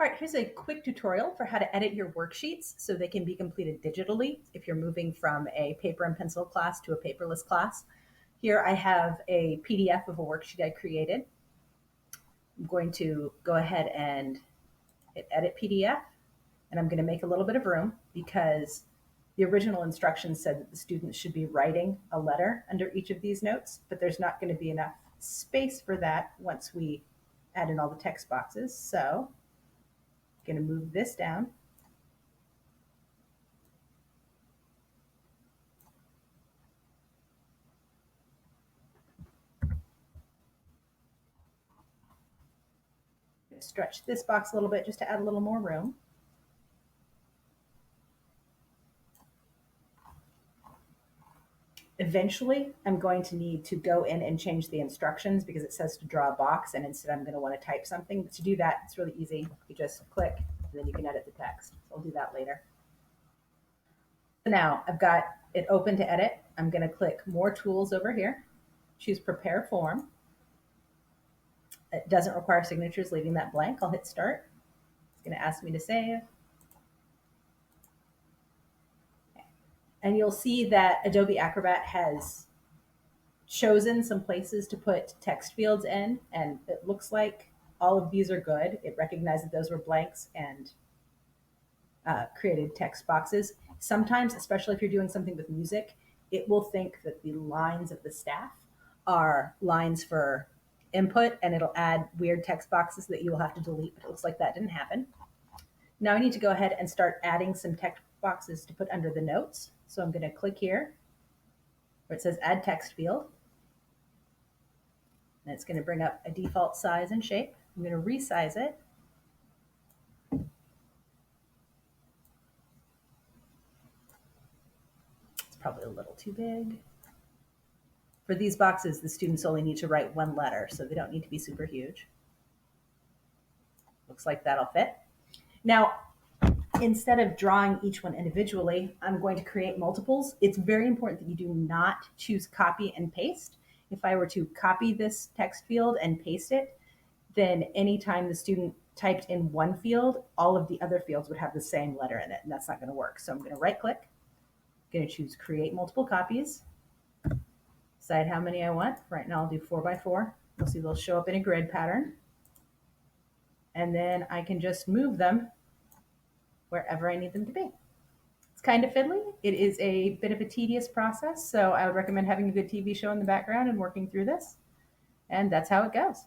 All right, here's a quick tutorial for how to edit your worksheets so they can be completed digitally if you're moving from a paper and pencil class to a paperless class. Here I have a PDF of a worksheet I created. I'm going to go ahead and hit Edit PDF, and I'm going to make a little bit of room because the original instructions said that the students should be writing a letter under each of these notes, but there's not going to be enough space for that once we add in all the text boxes. So I'm going to move this down. Stretch this box a little bit just to add a little more room. Eventually, I'm going to need to go in and change the instructions because it says to draw a box, and instead I'm going to want to type something. But to do that, it's really easy. You just click, and then you can edit the text. So I'll do that later. So now I've got it open to edit. I'm going to click More Tools over here, choose Prepare Form. It doesn't require signatures, leaving that blank. I'll hit Start. It's going to ask me to save. And you'll see that Adobe Acrobat has chosen some places to put text fields in, and it looks like all of these are good. It recognized that those were blanks and created text boxes. Sometimes, especially if you're doing something with music, it will think that the lines of the staff are lines for input, and it'll add weird text boxes that you will have to delete, but it looks like that didn't happen. Now I need to go ahead and start adding some text boxes to put under the notes. So I'm going to click here where it says Add Text Field. And it's going to bring up a default size and shape. I'm going to resize it. It's probably a little too big. For these boxes, the students only need to write one letter, so they don't need to be super huge. Looks like that'll fit. Now, instead of drawing each one individually, I'm going to create multiples. It's very important that you do not choose copy and paste. If I were to copy this text field and paste it, then anytime the student typed in one field, all of the other fields would have the same letter in it, and that's not going to work. So I'm going to right click, I'm going to choose Create Multiple Copies, decide how many I want. Right now I'll do 4 by 4. You'll see they'll show up in a grid pattern. And then I can just move them wherever I need them to be. It's kind of fiddly. It is a bit of a tedious process, so I would recommend having a good TV show in the background and working through this. And that's how it goes.